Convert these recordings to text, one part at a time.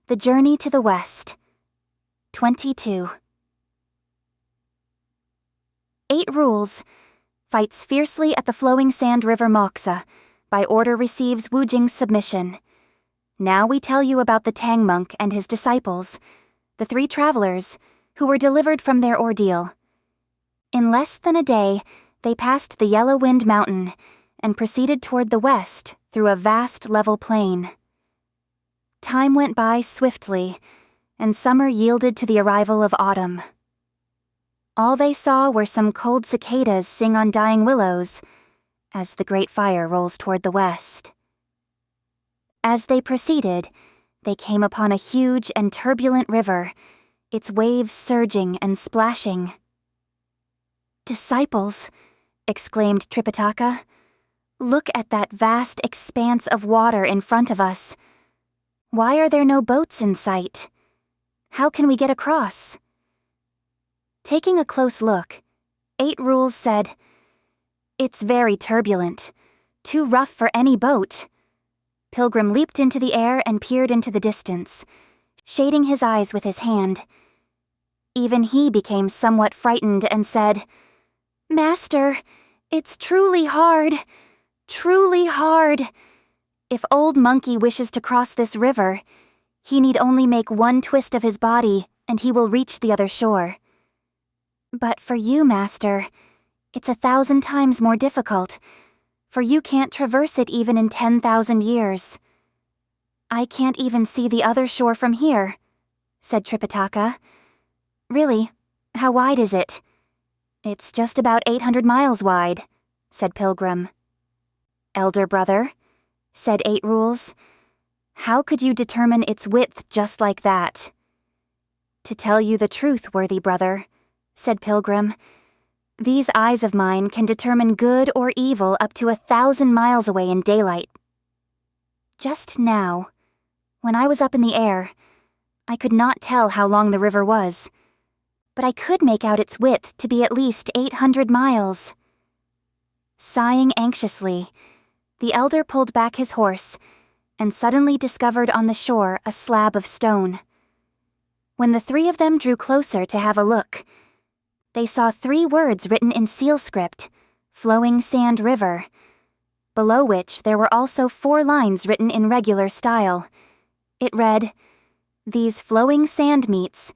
The Journey to the West. 22. 8 Rules. Fights fiercely at the flowing sand river Moxa. By order receives Wujing's submission. Now we tell you about the Tang monk and his disciples, the 3 travelers, who were delivered from their ordeal. In less than a day, they passed the Yellow Wind Mountain and proceeded toward the west through a vast level plain. Time went by swiftly, and summer yielded to the arrival of autumn. All they saw were some cold cicadas sing on dying willows as the great fire rolls toward the west. As they proceeded, they came upon a huge and turbulent river, its waves surging and splashing. "Disciples," exclaimed Tripitaka, "look at that vast expanse of water in front of us. Why are there no boats in sight? How can we get across?" Taking a close look, 8 Rules said, "It's very turbulent, too rough for any boat." Pilgrim leaped into the air and peered into the distance, shading his eyes with his hand. Even he became somewhat frightened and said, "Master, it's truly hard, truly hard. If old Monkey wishes to cross this river, he need only make one twist of his body and he will reach the other shore. But for you, Master, it's 1,000 times more difficult, for you can't traverse it even in 10,000 years. I can't even see the other shore from here," said Tripitaka. "Really, how wide is it?" "It's just about 800 miles wide," said Pilgrim. "Elder brother," said 8 Rules, "how could you determine its width just like that?" "To tell you the truth, worthy brother," said Pilgrim, "these eyes of mine can determine good or evil up to 1,000 miles away in daylight. Just now, when I was up in the air, I could not tell how long the river was, but I could make out its width to be at least 800 miles. Sighing anxiously, the elder pulled back his horse and suddenly discovered on the shore a slab of stone. When the 3 of them drew closer to have a look, they saw 3 words written in seal script, "Flowing Sand River," below which there were also 4 lines written in regular style. It read, "These flowing sand meets,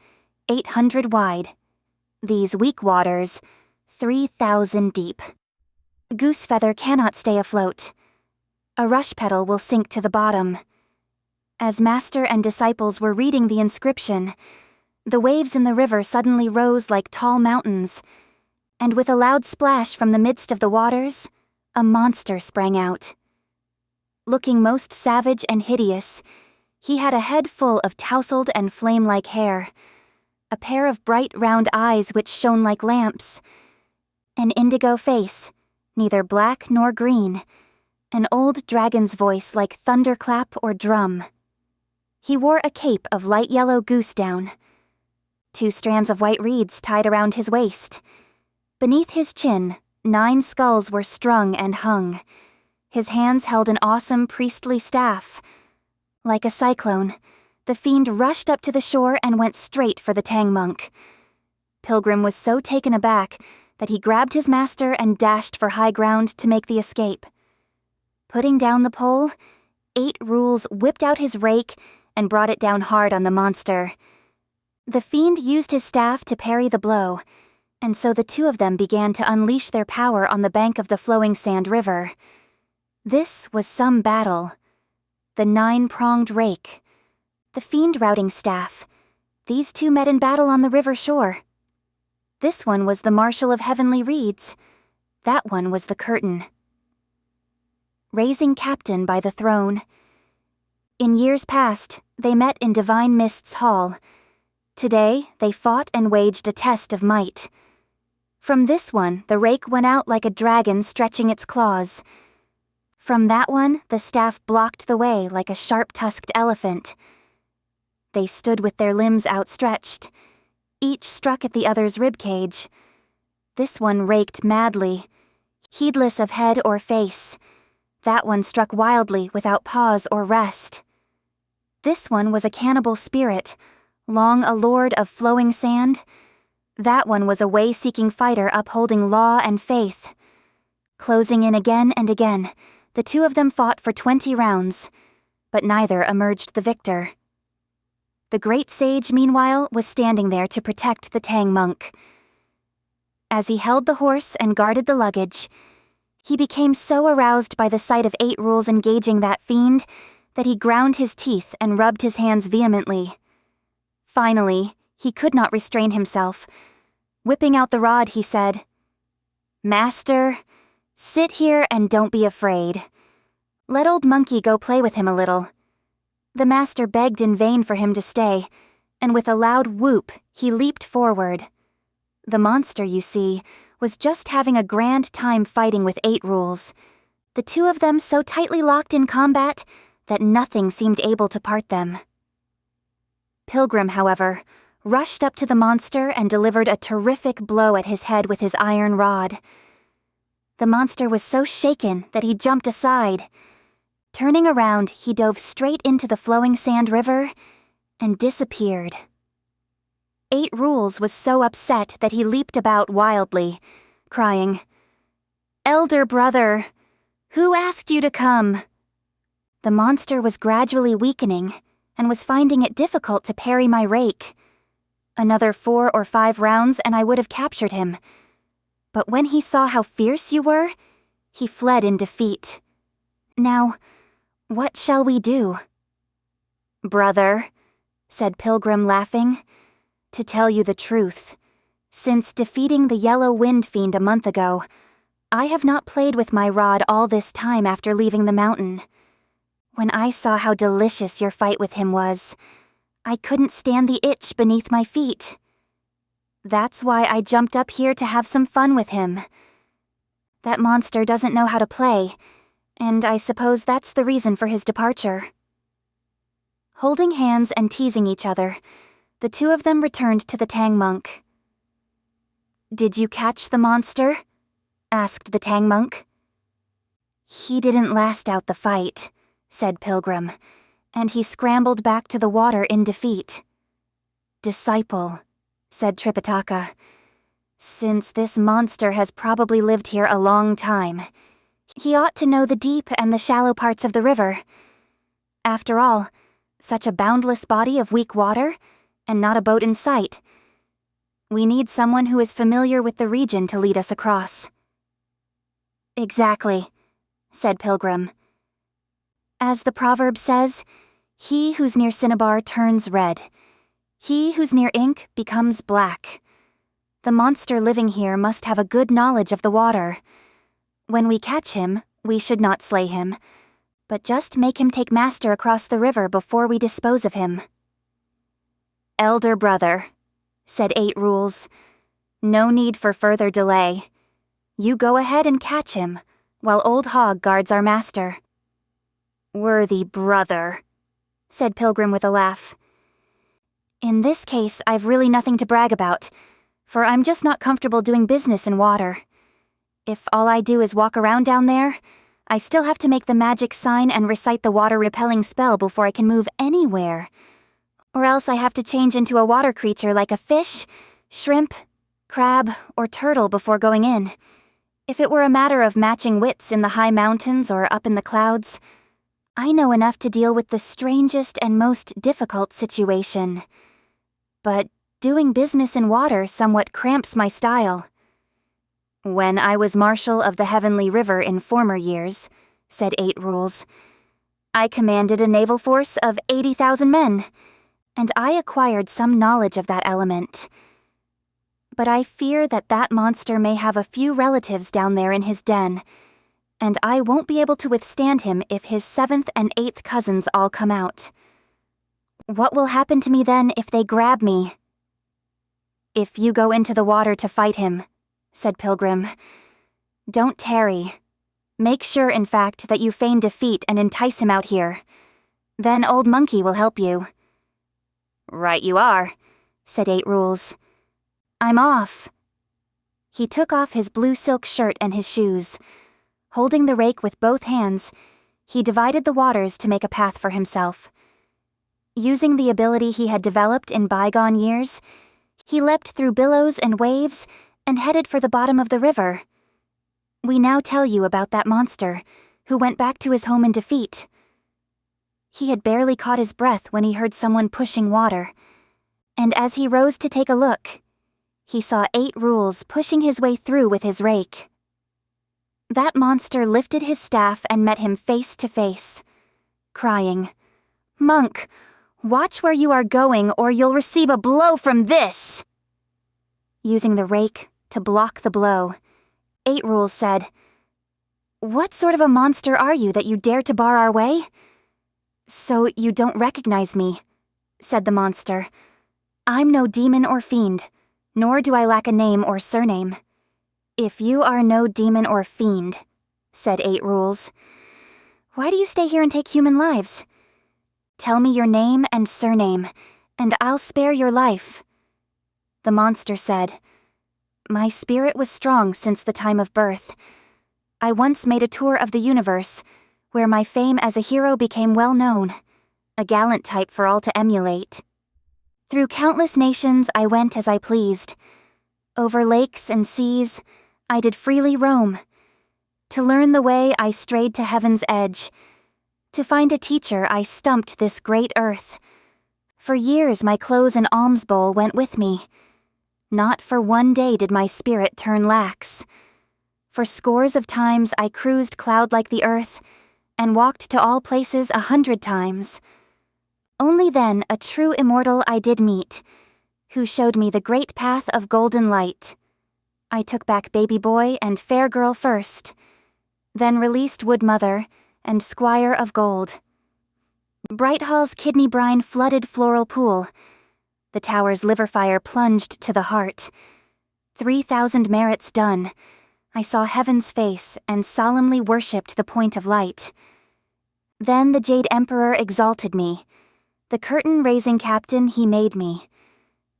800 wide. These weak waters, 3,000 deep. Goosefeather cannot stay afloat. A rush petal will sink to the bottom." As master and disciples were reading the inscription, the waves in the river suddenly rose like tall mountains, and with a loud splash from the midst of the waters, a monster sprang out. Looking most savage and hideous, he had a head full of tousled and flame-like hair, a pair of bright round eyes which shone like lamps, an indigo face, neither black nor green, an old dragon's voice like thunderclap or drum. He wore a cape of light yellow goose down, 2 strands of white reeds tied around his waist. Beneath his chin, 9 skulls were strung and hung. His hands held an awesome priestly staff. Like a cyclone, the fiend rushed up to the shore and went straight for the Tang monk. Pilgrim was so taken aback that he grabbed his master and dashed for high ground to make the escape. Putting down the pole, 8 Rules whipped out his rake and brought it down hard on the monster. The fiend used his staff to parry the blow, and so the 2 of them began to unleash their power on the bank of the flowing sand river. This was some battle. The 9-pronged rake, the fiend routing staff, these 2 met in battle on the river shore. This one was the Marshal of Heavenly Reeds, that one was the curtain. Raising captain by the throne. In years past, they met in Divine Mist's hall. Today, they fought and waged a test of might. From this one, the rake went out like a dragon stretching its claws. From that one, the staff blocked the way like a sharp-tusked elephant. They stood with their limbs outstretched. Each struck at the other's ribcage. This one raked madly, heedless of head or face. That one struck wildly without pause or rest. This one was a cannibal spirit, long a lord of flowing sand. That one was a way-seeking fighter upholding law and faith. Closing in again and again, the two of them fought for 20 rounds, but neither emerged the victor. The great sage, meanwhile, was standing there to protect the Tang monk. As he held the horse and guarded the luggage, he became so aroused by the sight of 8 Rules engaging that fiend that he ground his teeth and rubbed his hands vehemently. Finally, he could not restrain himself. Whipping out the rod, he said, "Master, sit here and don't be afraid. Let old monkey go play with him a little." The master begged in vain for him to stay, and with a loud whoop, he leaped forward. The monster, you see, was just having a grand time fighting with 8 Rules, the two of them so tightly locked in combat that nothing seemed able to part them. Pilgrim, however, rushed up to the monster and delivered a terrific blow at his head with his iron rod. The monster was so shaken that he jumped aside. Turning around, he dove straight into the flowing sand river and disappeared. 8 Rules was so upset that he leaped about wildly, crying, "Elder brother, who asked you to come?" The monster was gradually weakening and was finding it difficult to parry my rake. Another 4 or 5 rounds and I would have captured him. But when he saw how fierce you were, he fled in defeat. Now, what shall we do? "Brother," said Pilgrim, laughing, "to tell you the truth, since defeating the yellow wind fiend a month ago, I have not played with my rod all this time after leaving the mountain. When I saw how delicious your fight with him was, I couldn't stand the itch beneath my feet. That's why I jumped up here to have some fun with him. That monster doesn't know how to play, and I suppose that's the reason for his departure." Holding hands and teasing each other, the two of them returned to the Tang monk. "Did you catch the monster?" asked the Tang monk. "He didn't last out the fight," said Pilgrim, and he scrambled back to the water in defeat. "Disciple," said Tripitaka, "since this monster has probably lived here a long time, he ought to know the deep and the shallow parts of the river. After all, such a boundless body of weak water, and not a boat in sight. We need someone who is familiar with the region to lead us across." "Exactly," said Pilgrim. "As the proverb says, he who's near cinnabar turns red. He who's near ink becomes black. The monster living here must have a good knowledge of the water. When we catch him, we should not slay him, but just make him take master across the river before we dispose of him." "Elder brother," said 8 Rules, "no need for further delay. You go ahead and catch him, while Old Hog guards our master." "Worthy brother," said Pilgrim with a laugh. "In this case, I've really nothing to brag about, for I'm just not comfortable doing business in water. If all I do is walk around down there, I still have to make the magic sign and recite the water-repelling spell before I can move anywhere. Or else I have to change into a water creature like a fish, shrimp, crab, or turtle before going in. If it were a matter of matching wits in the high mountains or up in the clouds, I know enough to deal with the strangest and most difficult situation. But doing business in water somewhat cramps my style." "When I was Marshal of the Heavenly River in former years," said 8 Rules, "I commanded a naval force of 80,000 men, and I acquired some knowledge of that element. But I fear that that monster may have a few relatives down there in his den, and I won't be able to withstand him if his 7th and 8th cousins all come out. What will happen to me then if they grab me?" "If you go into the water to fight him," said Pilgrim, "don't tarry. Make sure, in fact, that you feign defeat and entice him out here. Then Old Monkey will help you." "Right you are," said 8 Rules. "I'm off." He took off his blue silk shirt and his shoes. Holding the rake with both hands, he divided the waters to make a path for himself. Using the ability he had developed in bygone years, he leapt through billows and waves and headed for the bottom of the river. We now tell you about that monster, who went back to his home in defeat. He had barely caught his breath when he heard someone pushing water, and as he rose to take a look, he saw 8 rules pushing his way through with his rake. That monster lifted his staff and met him face to face, crying, "Monk, watch where you are going or you'll receive a blow from this!" Using the rake to block the blow, 8 rules said, "What sort of a monster are you that you dare to bar our way?" "So you don't recognize me," said the monster. "I'm no demon or fiend, nor do I lack a name or surname." "If you are no demon or fiend," said 8 rules, "why do you stay here and take human lives? Tell me your name and surname, and I'll spare your life." The monster said, "My spirit was strong since the time of birth. I once made a tour of the universe, where my fame as a hero became well known, a gallant type for all to emulate. Through countless nations I went as I pleased. Over lakes and seas, I did freely roam. To learn the way I strayed to heaven's edge. To find a teacher I stumped this great earth. For years my clothes and alms bowl went with me. Not for one day did my spirit turn lax. For scores of times I cruised cloud like the earth, and walked to all places 100 times. Only then a true immortal I did meet, who showed me the great path of golden light. I took back baby boy and fair girl first, then released wood mother and squire of gold. Bright Hall's kidney brine flooded floral pool. The tower's liver fire plunged to the heart. 3,000 merits done, I saw heaven's face and solemnly worshipped the point of light. Then the Jade Emperor exalted me. The curtain-raising captain he made me.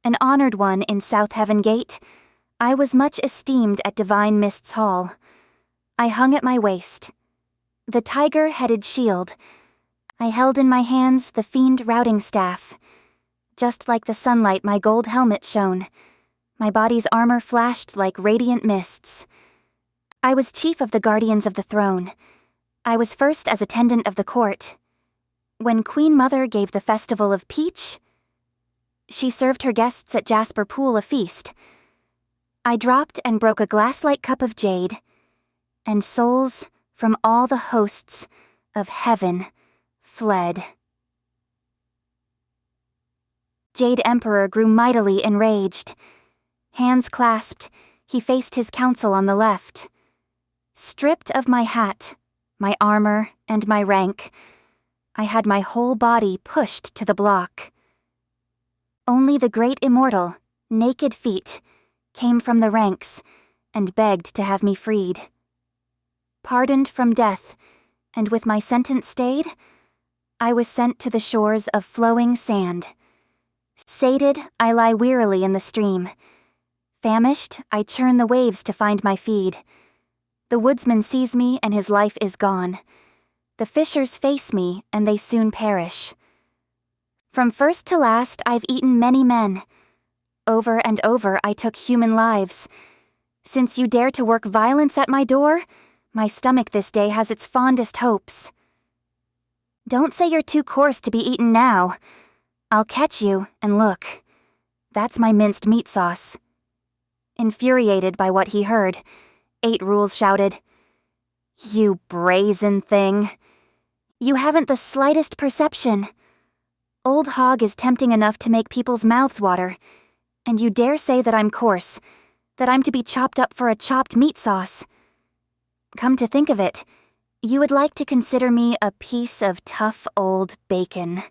An honored one in South Heaven Gate, I was much esteemed at Divine Mist's Hall. I hung at my waist. The tiger-headed shield. I held in my hands the fiend routing staff. Just like the sunlight my gold helmet shone. My body's armor flashed like radiant mists. I was chief of the guardians of the throne. I was first as attendant of the court. When Queen Mother gave the festival of Peach, she served her guests at Jasper Pool a feast. I dropped and broke a glass-like cup of jade, and souls from all the hosts of heaven fled. Jade Emperor grew mightily enraged. Hands clasped, he faced his council on the left. Stripped of my hat, my armor, and my rank, I had my whole body pushed to the block. Only the great immortal, naked feet, came from the ranks and begged to have me freed. Pardoned from death, and with my sentence stayed, I was sent to the shores of flowing sand. Sated, I lie wearily in the stream. Famished, I churn the waves to find my feed. The woodsman sees me and his life is gone. The fishers face me and they soon perish. From first to last I've eaten many men. Over and over I took human lives. Since you dare to work violence at my door, my stomach this day has its fondest hopes. Don't say you're too coarse to be eaten now. I'll catch you and look. That's my minced meat sauce. Infuriated by what he heard, 8 rules shouted, "You brazen thing. You haven't the slightest perception. Old hog is tempting enough to make people's mouths water, and you dare say that I'm coarse, that I'm to be chopped up for a chopped meat sauce. Come to think of it, you would like to consider me a piece of tough old bacon.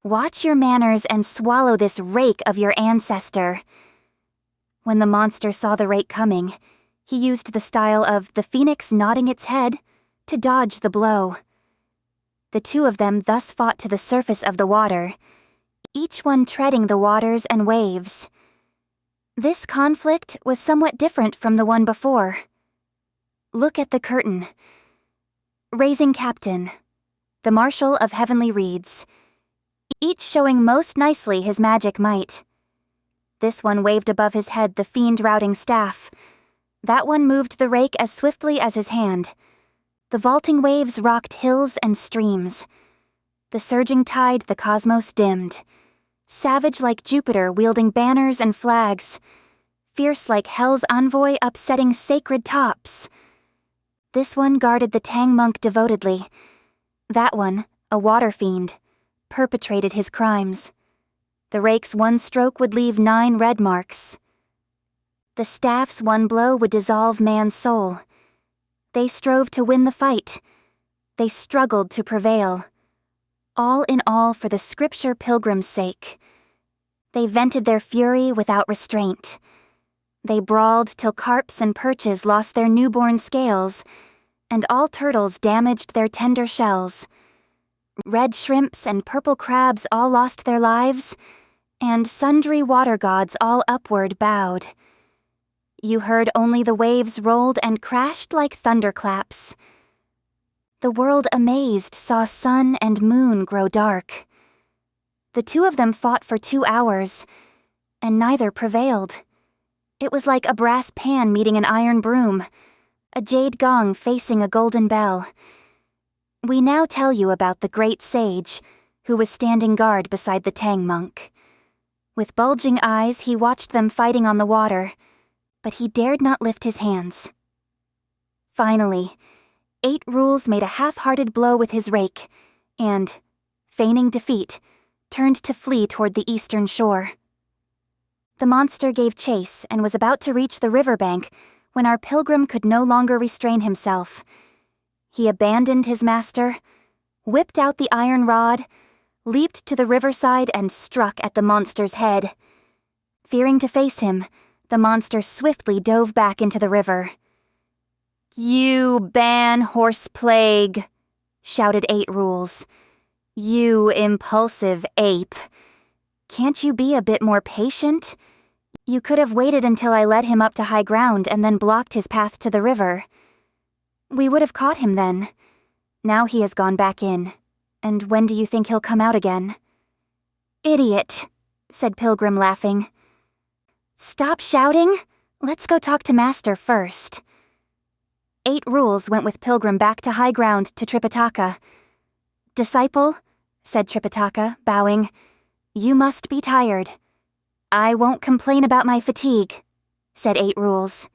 Watch your manners and swallow this rake of your ancestor." When the monster saw the rake coming, he used the style of the phoenix nodding its head to dodge the blow. The 2 of them thus fought to the surface of the water, each one treading the waters and waves. This conflict was somewhat different from the one before. Look at the curtain. Raising Captain, the Marshal of Heavenly Reeds. each showing most nicely his magic might. This one waved above his head the fiend-routing staff. That one moved the rake as swiftly as his hand. The vaulting waves rocked hills and streams. The surging tide the cosmos dimmed. Savage like Jupiter wielding banners and flags. Fierce like hell's envoy upsetting sacred tops. This one guarded the Tang monk devotedly. That one, a water fiend, perpetrated his crimes. The rake's one stroke would leave 9 red marks. The staff's one blow would dissolve man's soul. They strove to win the fight. They struggled to prevail. All in all for the scripture pilgrims' sake. They vented their fury without restraint. They brawled till carps and perches lost their newborn scales, and all turtles damaged their tender shells. Red shrimps and purple crabs all lost their lives, and sundry water gods all upward bowed. You heard only the waves rolled and crashed like thunderclaps. The world amazed saw sun and moon grow dark. The 2 of them fought for 2 hours, and neither prevailed. It was like a brass pan meeting an iron broom, a jade gong facing a golden bell. We now tell you about the great sage, who was standing guard beside the Tang monk. With bulging eyes, he watched them fighting on the water, but he dared not lift his hands. Finally, 8 Rules made a half-hearted blow with his rake, and, feigning defeat, turned to flee toward the eastern shore. The monster gave chase and was about to reach the riverbank when our pilgrim could no longer restrain himself. He abandoned his master, whipped out the iron rod, leaped to the riverside and struck at the monster's head. Fearing to face him, the monster swiftly dove back into the river. "You ban horse plague," shouted 8 Rules. "You impulsive ape. Can't you be a bit more patient? You could have waited until I led him up to high ground and then blocked his path to the river. We would have caught him then. Now he has gone back in. And when do you think he'll come out again?" "Idiot," said Pilgrim laughing. "Stop shouting. Let's go talk to Master first." 8 Rules went with Pilgrim back to high ground to Tripitaka. "Disciple," said Tripitaka, bowing, "you must be tired." "I won't complain about my fatigue," said 8 Rules.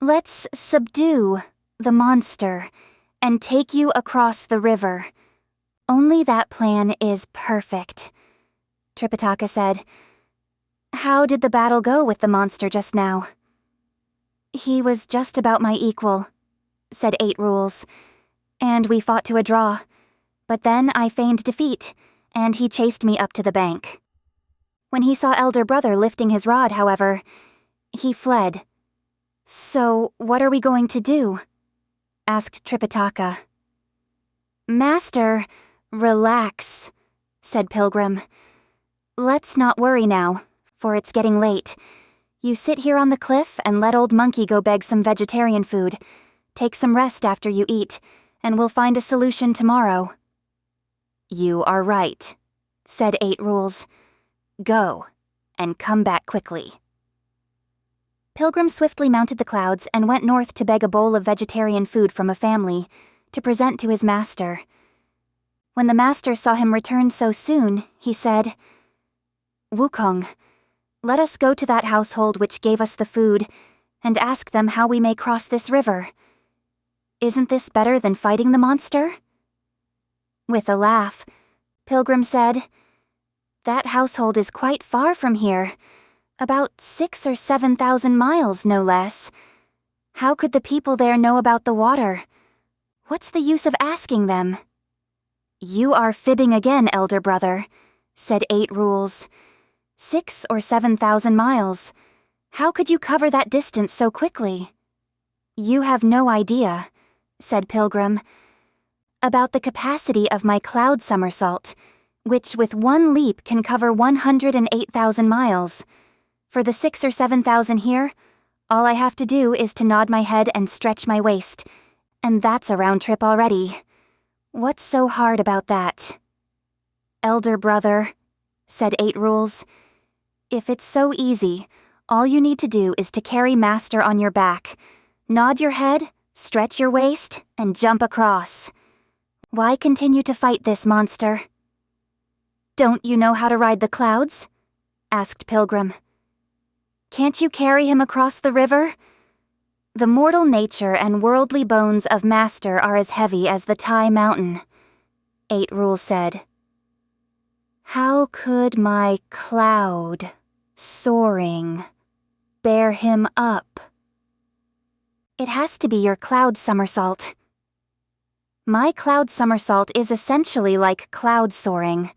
"Let's subdue the monster and take you across the river. Only that plan is perfect," Tripitaka said. "How did the battle go with the monster just now?" "He was just about my equal," said 8 Rules, "and we fought to a draw. But then I feigned defeat, and he chased me up to the bank. When he saw Elder Brother lifting his rod, however, he fled." "So, what are we going to do?" asked Tripitaka. "Master, relax," said Pilgrim. "Let's not worry now, for it's getting late. You sit here on the cliff and let Old Monkey go beg some vegetarian food. Take some rest after you eat, and we'll find a solution tomorrow." "You are right," said 8 Rules. "Go, and come back quickly." Pilgrim swiftly mounted the clouds and went north to beg a bowl of vegetarian food from a family, to present to his master. When the master saw him return so soon, he said, "Wukong, let us go to that household which gave us the food, and ask them how we may cross this river. Isn't this better than fighting the monster?" With a laugh, Pilgrim said, "That household is quite far from here, about 6,000 or 7,000 miles, no less. How could the people there know about the water? What's the use of asking them?" "You are fibbing again, Elder Brother," said 8 Rules. 6,000 or 7,000 miles. How could you cover that distance so quickly?" "You have no idea," said Pilgrim, "about the capacity of my cloud somersault, which with one leap can cover 108,000 miles. For the 6,000 or 7,000 here, all I have to do is to nod my head and stretch my waist, and that's a round trip already. What's so hard about that?" Elder brother, said 8 Rules. If it's so easy, all you need to do is to carry Master on your back, nod your head, stretch your waist, and jump across. Why continue to fight this monster? Don't you know how to ride the clouds? Asked Pilgrim. Can't you carry him across the river? The mortal nature and worldly bones of Master are as heavy as the Tai Mountain, 8 Rules said. How could my cloud, soaring, bear him up? It has to be your cloud somersault. My cloud somersault is essentially like cloud soaring,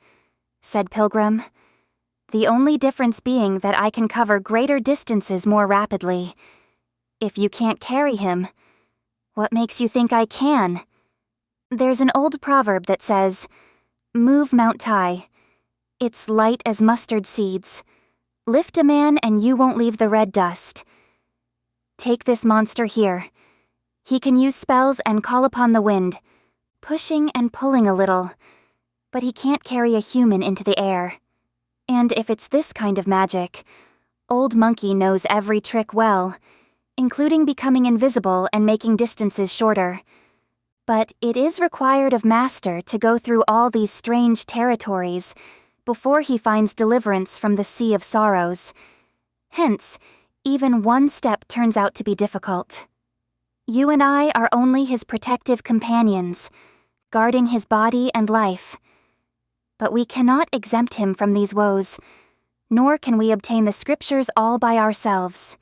said Pilgrim. The only difference being that I can cover greater distances more rapidly. If you can't carry him, what makes you think I can? There's an old proverb that says, "Move Mount Tai. It's light as mustard seeds. Lift a man and you won't leave the red dust." Take this monster here. He can use spells and call upon the wind, pushing and pulling a little, but he can't carry a human into the air. And if it's this kind of magic, Old Monkey knows every trick well, including becoming invisible and making distances shorter. But it is required of Master to go through all these strange territories before he finds deliverance from the Sea of Sorrows. Hence, even one step turns out to be difficult. You and I are only his protective companions, guarding his body and life. But we cannot exempt him from these woes, nor can we obtain the scriptures all by ourselves.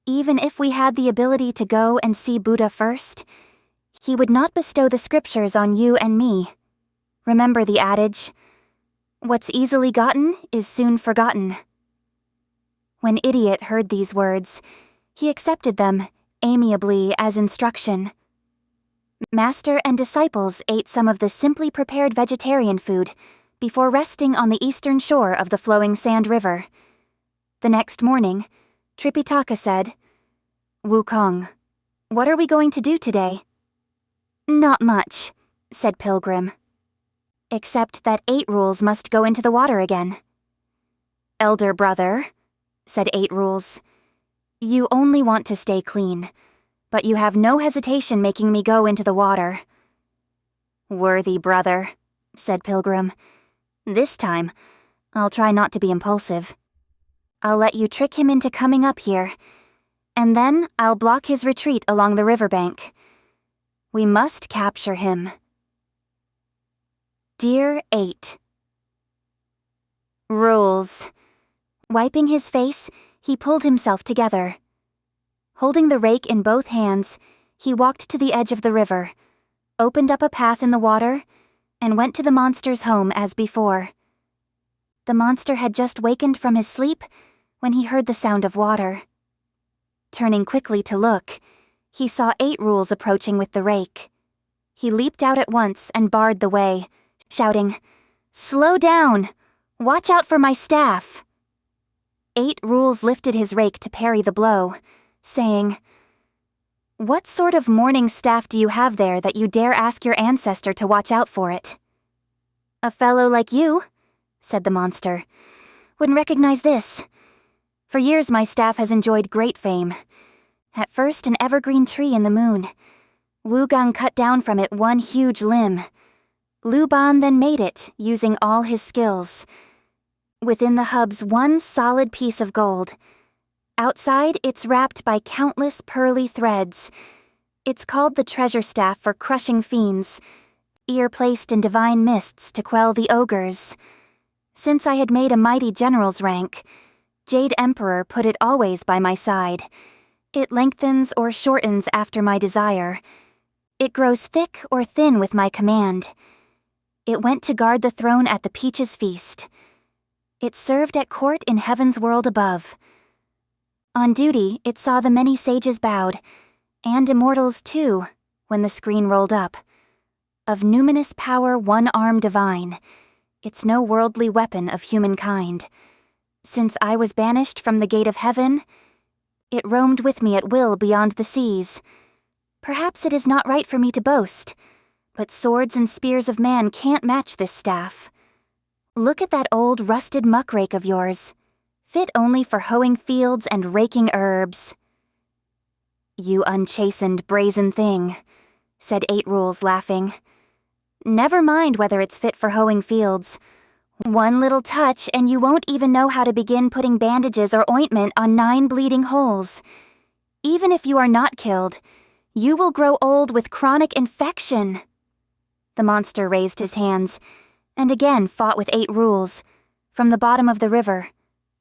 Even if we had the ability to go and see Buddha first, he would not bestow the scriptures on you and me. Remember the adage, "What's easily gotten is soon forgotten." When Idiot heard these words, he accepted them amiably as instruction. Master and disciples ate some of the simply prepared vegetarian food before resting on the eastern shore of the flowing sand river. The next morning, Tripitaka said, "Wukong, what are we going to do today?" "Not much," said Pilgrim. "Except that 8 Rules must go into the water again." "Elder brother," said 8 Rules, "you only want to stay clean, but you have no hesitation making me go into the water." "Worthy brother," said Pilgrim. "This time, I'll try not to be impulsive. I'll let you trick him into coming up here, and then I'll block his retreat along the riverbank. We must capture him." Dear 8. Rules. Wiping his face, he pulled himself together. Holding the rake in both hands, he walked to the edge of the river, opened up a path in the water, and went to the monster's home as before. The monster had just wakened from his sleep when he heard the sound of water. Turning quickly to look, he saw 8 Rules approaching with the rake. He leaped out at once and barred the way, shouting, "Slow down! Watch out for my staff!" 8 Rules lifted his rake to parry the blow, saying, "What sort of morning staff do you have there that you dare ask your ancestor to watch out for it?" "A fellow like you," said the monster, "wouldn't recognize this. For years my staff has enjoyed great fame. At first an evergreen tree in the moon. Wukong cut down from it one huge limb. Liu Ban then made it, using all his skills. Within the hub's one solid piece of gold. Outside, it's wrapped by countless pearly threads. It's called the treasure staff for crushing fiends, ear placed in divine mists to quell the ogres. Since I had made a mighty general's rank, Jade Emperor put it always by my side. It lengthens or shortens after my desire. It grows thick or thin with my command. It went to guard the throne at the Peaches Feast. It served at court in heaven's world above. On duty, it saw the many sages bowed, and immortals too, when the screen rolled up. Of numinous power one arm divine, it's no worldly weapon of humankind. Since I was banished from the gate of heaven, it roamed with me at will beyond the seas. Perhaps it is not right for me to boast, but swords and spears of man can't match this staff. Look at that old rusted muckrake of yours, fit only for hoeing fields and raking herbs." "You unchastened brazen thing," said Eight Rules, laughing. "Never mind whether it's fit for hoeing fields. One little touch and you won't even know how to begin putting bandages or ointment on 9 bleeding holes. Even if you are not killed, you will grow old with chronic infection." The monster raised his hands, and again fought with Eight Rules, from the bottom of the river,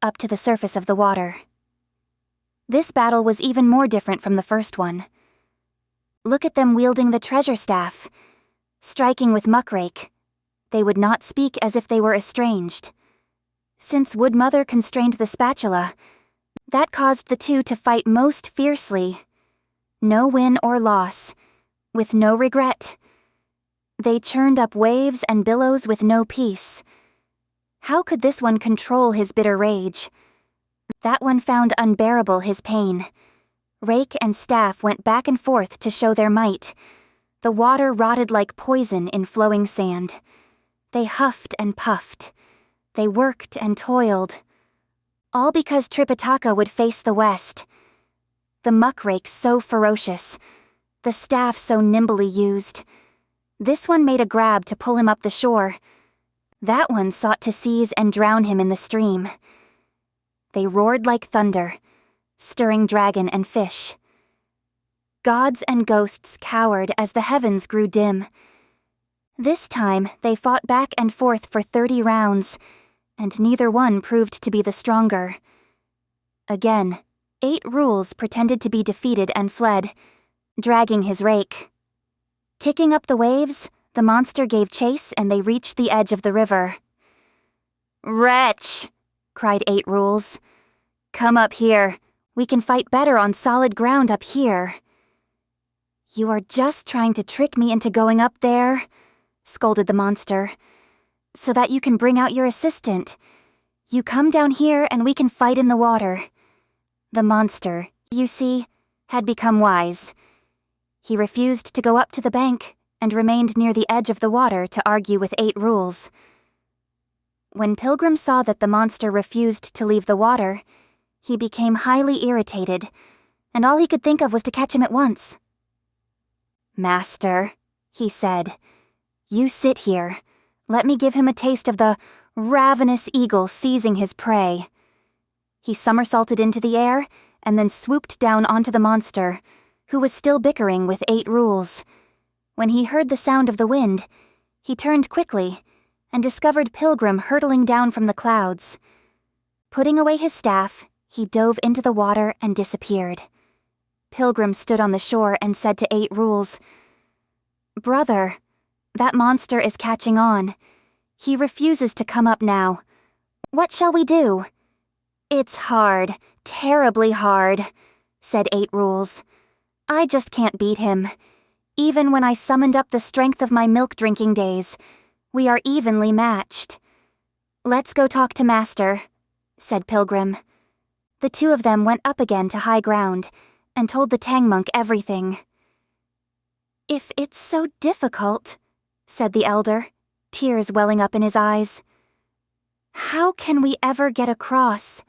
up to the surface of the water. This battle was even more different from the first one. Look at them wielding the treasure staff, striking with muckrake. They would not speak as if they were estranged. Since Wood Mother constrained the spatula, that caused the two to fight most fiercely. No win or loss, with no regret. They churned up waves and billows with no peace. How could this one control his bitter rage? That one found unbearable his pain. Rake and staff went back and forth to show their might. The water rotted like poison in flowing sand. They huffed and puffed. They worked and toiled. All because Tripitaka would face the west. The muckrake so ferocious. The staff so nimbly used. This one made a grab to pull him up the shore. That one sought to seize and drown him in the stream. They roared like thunder, stirring dragon and fish. Gods and ghosts cowered as the heavens grew dim. This time, they fought back and forth for 30 rounds, and neither one proved to be the stronger. Again, Eight Rules pretended to be defeated and fled, dragging his rake. Kicking up the waves, the monster gave chase and they reached the edge of the river. "Wretch!" cried Eight Rules. "Come up here. We can fight better on solid ground up here." "You are just trying to trick me into going up there," scolded the monster, "so that you can bring out your assistant. You come down here and we can fight in the water." The monster, you see, had become wise. He refused to go up to the bank and remained near the edge of the water to argue with Eight Rules. When Pilgrim saw that the monster refused to leave the water, he became highly irritated, and all he could think of was to catch him at once. "Master," he said, "you sit here. Let me give him a taste of the ravenous eagle seizing his prey." He somersaulted into the air and then swooped down onto the monster, who was still bickering with Eight Rules. When he heard the sound of the wind, he turned quickly and discovered Pilgrim hurtling down from the clouds. Putting away his staff, he dove into the water and disappeared. Pilgrim stood on the shore and said to Eight Rules, "Brother, that monster is catching on. He refuses to come up now. What shall we do?" "It's hard, terribly hard," said Eight Rules. "I just can't beat him. Even when I summoned up the strength of my milk-drinking days, we are evenly matched." "Let's go talk to Master," said Pilgrim. The two of them went up again to high ground and told the Tang monk everything. "If it's so difficult," said the elder, tears welling up in his eyes, "how can we ever get across?"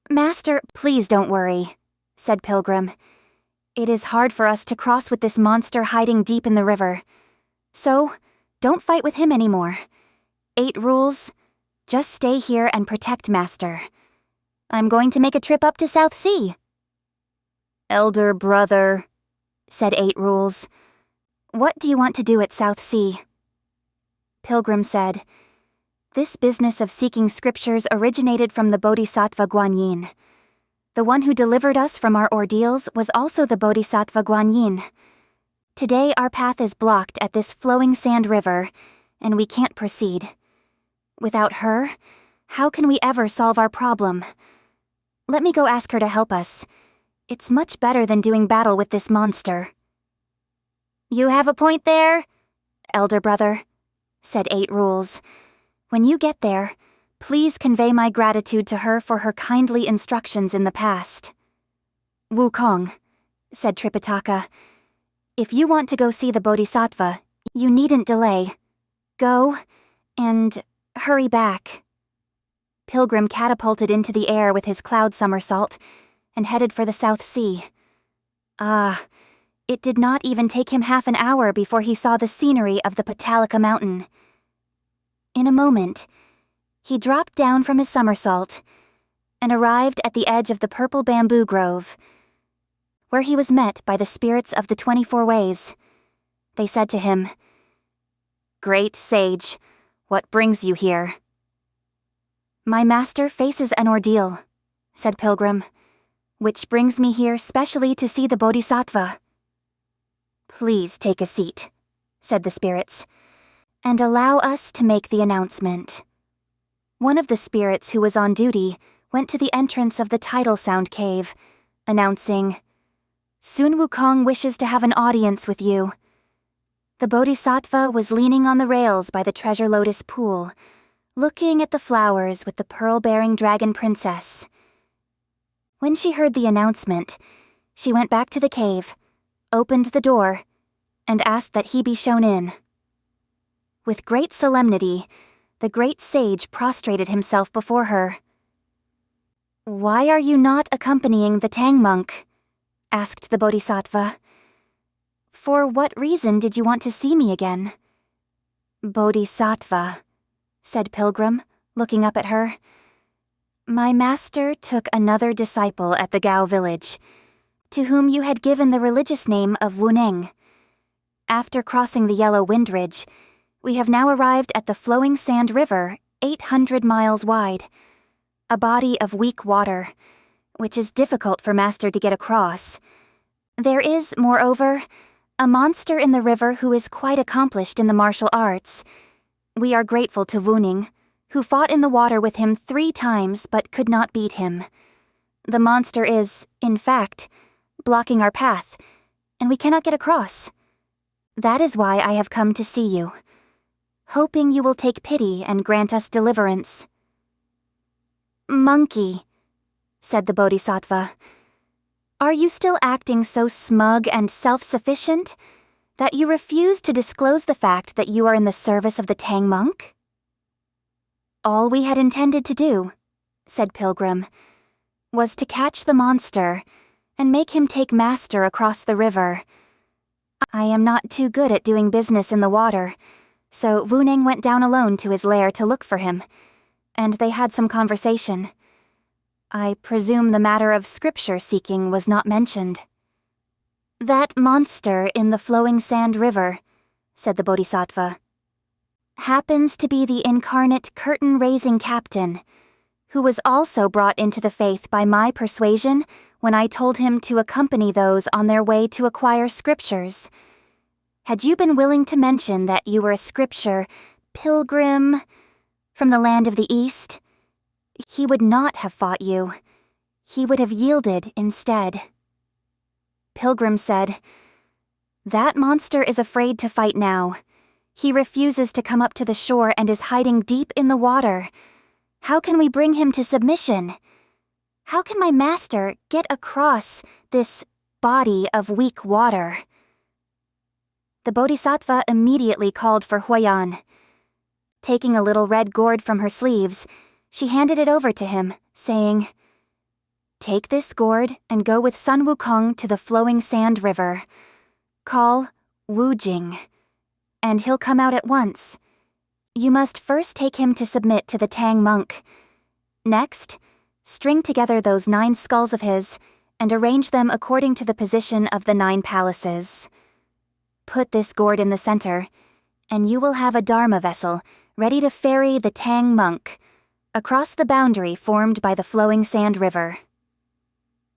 "Master, please don't worry," said Pilgrim. "It is hard for us to cross with this monster hiding deep in the river. So, don't fight with him anymore. Eight Rules, just stay here and protect Master. I'm going to make a trip up to South Sea." "Elder brother," said Eight Rules, "what do you want to do at South Sea?" Pilgrim said, "This business of seeking scriptures originated from the Bodhisattva Guanyin. The one who delivered us from our ordeals was also the Bodhisattva Guanyin. Today our path is blocked at this flowing sand river, and we can't proceed. Without her, how can we ever solve our problem? Let me go ask her to help us. It's much better than doing battle with this monster." "You have a point there, elder brother," said Eight Rules. "When you get there, please convey my gratitude to her for her kindly instructions in the past." "Wukong," said Tripitaka, "if you want to go see the Bodhisattva, you needn't delay. Go, and Hurry back." Pilgrim catapulted into the air with his cloud somersault and headed for the South Sea. It did not even take him half an hour before he saw the scenery of the Patalika mountain. In a moment, he dropped down from his somersault and arrived at the edge of the purple bamboo grove, where he was met by the spirits of the 24 Ways. They said to him, "Great sage, what brings you here?" "My master faces an ordeal," said Pilgrim, "which brings me here specially to see the Bodhisattva." "Please take a seat," said the spirits, "and allow us to make the announcement." One of the spirits who was on duty went to the entrance of the Tidal Sound Cave, announcing, "Sun Wukong wishes to have an audience with you." The Bodhisattva was leaning on the rails by the Treasure Lotus pool, looking at the flowers with the pearl-bearing dragon princess. When she heard the announcement, she went back to the cave, opened the door, and asked that he be shown in. With great solemnity, the great sage prostrated himself before her. "Why are you not accompanying the Tang monk?" asked the Bodhisattva. "For what reason did you want to see me again?" "Bodhisattva," said Pilgrim, looking up at her. "My master took another disciple at the Gao village, to whom you had given the religious name of Wuneng. After crossing the Yellow Wind Ridge, we have now arrived at the Flowing Sand River, 800 miles wide, a body of weak water, which is difficult for master to get across. There is, moreover, a monster in the river who is quite accomplished in the martial arts. We are grateful to Wuning, who fought in the water with him 3 times but could not beat him. The monster is, in fact, blocking our path, and we cannot get across. That is why I have come to see you, hoping you will take pity and grant us deliverance." "Monkey," said the Bodhisattva, "are you still acting so smug and self-sufficient that you refuse to disclose the fact that you are in the service of the Tang monk?" "All we had intended to do," said Pilgrim, "was to catch the monster and make him take master across the river. I am not too good at doing business in the water, so Wuning went down alone to his lair to look for him, and they had some conversation. I presume the matter of scripture seeking was not mentioned." "That monster in the Flowing Sand River," said the Bodhisattva, "happens to be the incarnate curtain-raising captain, who was also brought into the faith by my persuasion when I told him to accompany those on their way to acquire scriptures. Had you been willing to mention that you were a scripture pilgrim from the land of the East, he would not have fought you. He would have yielded instead." Pilgrim said, "That monster is afraid to fight now. He refuses to come up to the shore and is hiding deep in the water. How can we bring him to submission? How can my master get across this body of weak water?" The Bodhisattva immediately called for Huayan. Taking a little red gourd from her sleeves, she handed it over to him, saying, "Take this gourd and go with Sun Wukong to the Flowing Sand River. Call Wu Jing, and he'll come out at once. You must first take him to submit to the Tang monk. Next, string together those 9 skulls of his and arrange them according to the position of the 9 palaces. Put this gourd in the center, and you will have a dharma vessel ready to ferry the Tang monk across the boundary formed by the Flowing Sand River."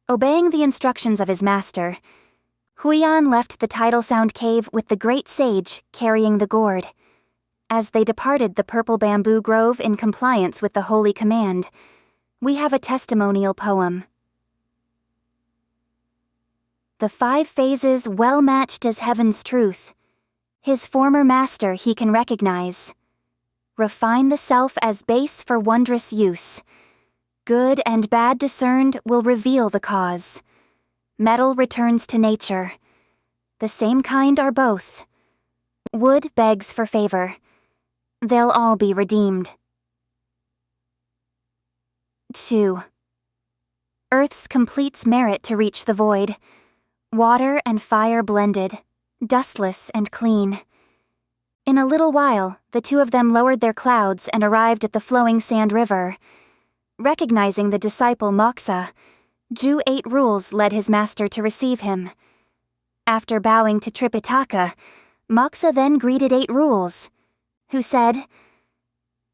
Obeying the instructions of his master, Huiyan left the Tidal Sound Cave with the great sage carrying the gourd. As they departed the purple bamboo grove in compliance with the holy command, we have a testimonial poem. "The 5 phases well matched as heaven's truth. His former master he can recognize. Refine the self as base for wondrous use. Good and bad discerned will reveal the cause. Metal returns to nature. The same kind are both. Wood begs for favor. They'll all be redeemed 2. Earth's completes merit to reach the void. Water and fire blended, dustless and clean. In a little while, the two of them lowered their clouds and arrived at the flowing sand river. Recognizing the disciple Moxa, Ju 8 Rules led his master to receive him. After bowing to Tripitaka, Moxa then greeted 8 Rules, who said,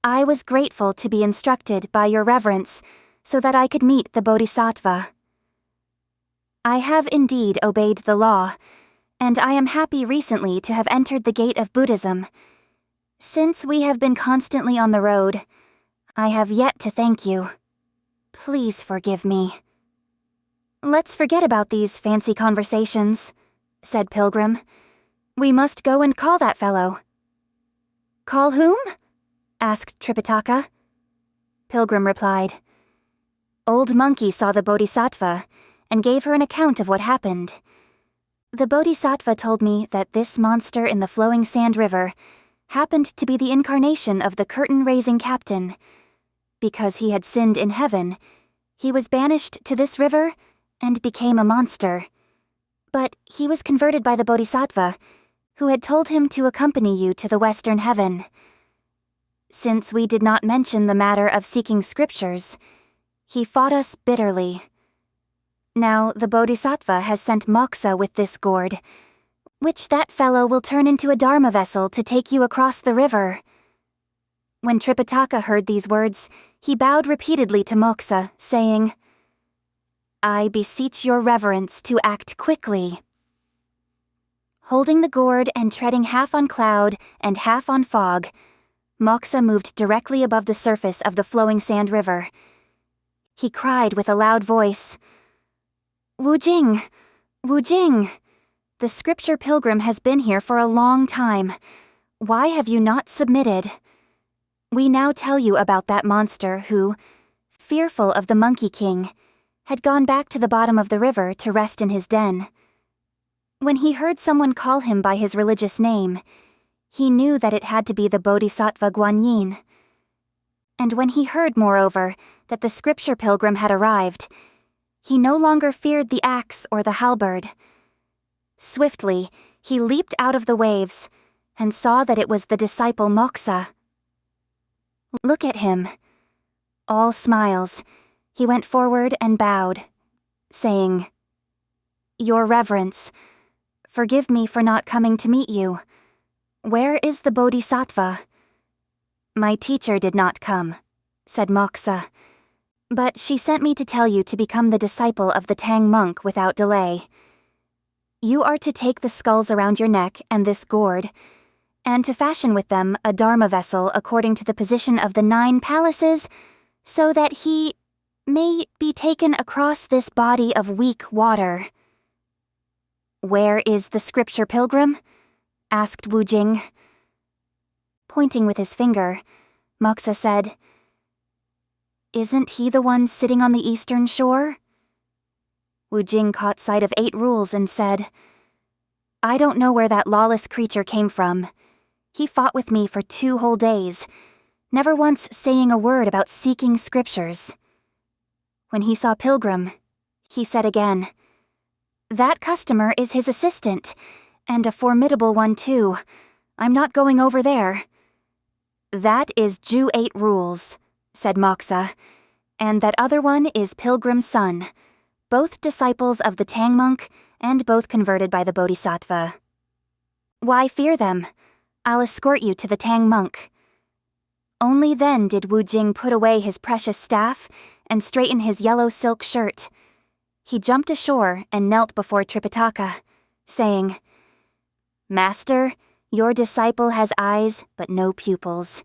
"I was grateful to be instructed by your reverence so that I could meet the Bodhisattva. I have indeed obeyed the law, and I am happy recently to have entered the gate of Buddhism. Since we have been constantly on the road, I have yet to thank you. Please forgive me." "Let's forget about these fancy conversations," said Pilgrim. "We must go and call that fellow." "Call whom?" asked Tripitaka. Pilgrim replied, "Old Monkey saw the Bodhisattva and gave her an account of what happened. The Bodhisattva told me that this monster in the flowing sand river happened to be the incarnation of the curtain-raising captain. Because he had sinned in heaven, he was banished to this river and became a monster. But he was converted by the Bodhisattva, who had told him to accompany you to the western heaven. Since we did not mention the matter of seeking scriptures, he fought us bitterly. Now the Bodhisattva has sent Moxa with this gourd, which that fellow will turn into a dharma vessel to take you across the river." When Tripitaka heard these words, he bowed repeatedly to Moxa, saying, "I beseech your reverence to act quickly." Holding the gourd and treading half on cloud and half on fog, Moxa moved directly above the surface of the flowing sand river. He cried with a loud voice, "Wu Jing! Wu Jing! The scripture pilgrim has been here for a long time. Why have you not submitted? We now tell you about that monster who, fearful of the Monkey King, had gone back to the bottom of the river to rest in his den. When he heard someone call him by his religious name, he knew that it had to be the Bodhisattva Guanyin. And when he heard, moreover, that the scripture pilgrim had arrived, he no longer feared the axe or the halberd. Swiftly, he leaped out of the waves and saw that it was the disciple Moxa. Look at him. All smiles, he went forward and bowed, saying, "Your Reverence, forgive me for not coming to meet you. Where is the Bodhisattva?" "My teacher did not come," said Moxa, "but she sent me to tell you to become the disciple of the Tang monk without delay. You are to take the skulls around your neck and this gourd, and to fashion with them a dharma vessel according to the position of the 9 palaces, so that he may be taken across this body of weak water." "Where is the scripture pilgrim?" asked Wu Jing. Pointing with his finger, Moxa said, "Isn't he the one sitting on the eastern shore?" Wu Jing caught sight of 8 Rules and said, "I don't know where that lawless creature came from. He fought with me for 2 whole days, never once saying a word about seeking scriptures. When he saw Pilgrim, he said again, 'That customer is his assistant, and a formidable one too. I'm not going over there.' 'That is Ju 8 Rules,' said Moxa, 'and that other one is Pilgrim's son, both disciples of the Tang monk and both converted by the Bodhisattva. Why fear them? I'll escort you to the Tang monk.' Only then did Wu Jing put away his precious staff and straighten his yellow silk shirt. He jumped ashore and knelt before Tripitaka, saying, 'Master, your disciple has eyes but no pupils,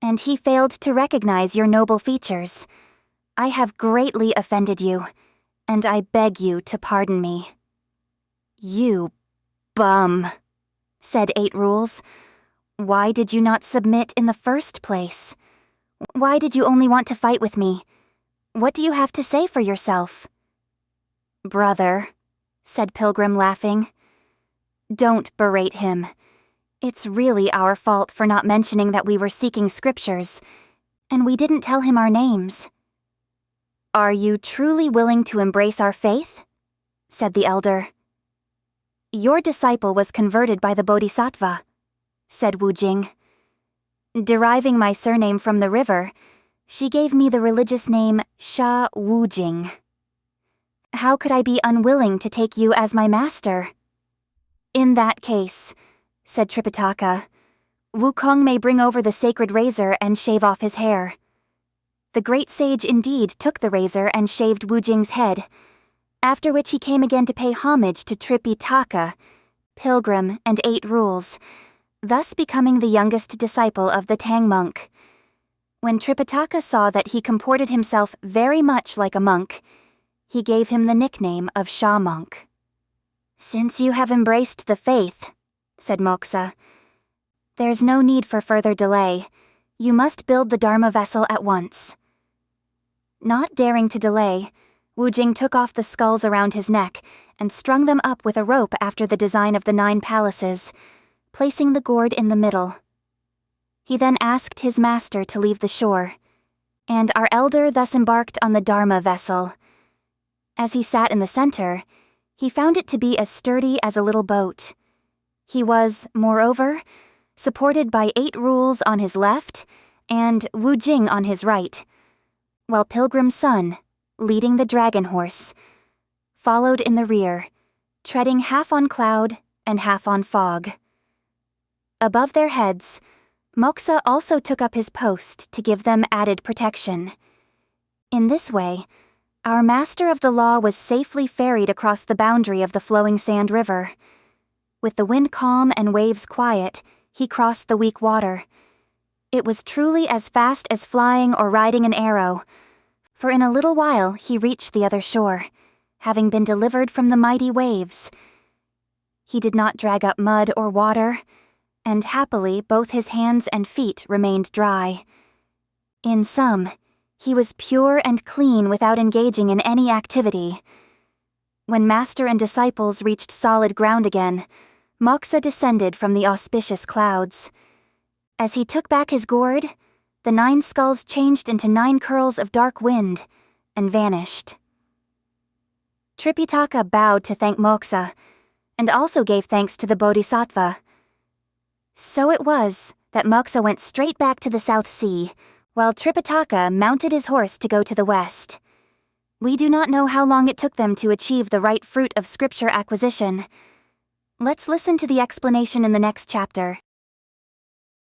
and he failed to recognize your noble features. I have greatly offended you, and I beg you to pardon me.' 'You bum,' said 8 Rules. 'Why did you not submit in the first place? Why did you only want to fight with me? What do you have to say for yourself?' 'Brother,' said Pilgrim, laughing, 'don't berate him. It's really our fault for not mentioning that we were seeking scriptures, and we didn't tell him our names. Are you truly willing to embrace our faith? Said the elder. Your disciple was converted by the Bodhisattva, said Wu Jing. Deriving my surname from the river, she gave me the religious name Sha Wu Jing. How could I be unwilling to take you as my master? In that case, said Tripitaka, Wukong may bring over the sacred razor and shave off his hair. The great sage indeed took the razor and shaved Wu Jing's head, after which he came again to pay homage to Tripitaka, pilgrim and 8 rules, thus becoming the youngest disciple of the Tang monk. When Tripitaka saw that he comported himself very much like a monk, he gave him the nickname of Sha Monk. Since you have embraced the faith, said Moxa, there's no need for further delay. You must build the Dharma vessel at once. Not daring to delay, Wu Jing took off the skulls around his neck and strung them up with a rope after the design of the 9 palaces, placing the gourd in the middle. He then asked his master to leave the shore, and our elder thus embarked on the Dharma vessel. As he sat in the center, he found it to be as sturdy as a little boat. He was, moreover, supported by 8 rules on his left and Wu Jing on his right, while Pilgrim Sun, leading the dragon horse, followed in the rear, treading half on cloud and half on fog. Above their heads, Moxa also took up his post to give them added protection. In this way, our master of the law was safely ferried across the boundary of the flowing sand river. With the wind calm and waves quiet, he crossed the weak water. It was truly as fast as flying or riding an arrow, for in a little while he reached the other shore, having been delivered from the mighty waves. He did not drag up mud or water, and happily both his hands and feet remained dry. In sum, he was pure and clean without engaging in any activity. When master and disciples reached solid ground again, Moxa descended from the auspicious clouds. As he took back his gourd, the 9 skulls changed into 9 curls of dark wind and vanished. Tripitaka bowed to thank Moxa, and also gave thanks to the Bodhisattva. So it was that Moxa went straight back to the South Sea, while Tripitaka mounted his horse to go to the west. We do not know how long it took them to achieve the right fruit of scripture acquisition. Let's listen to the explanation in the next chapter.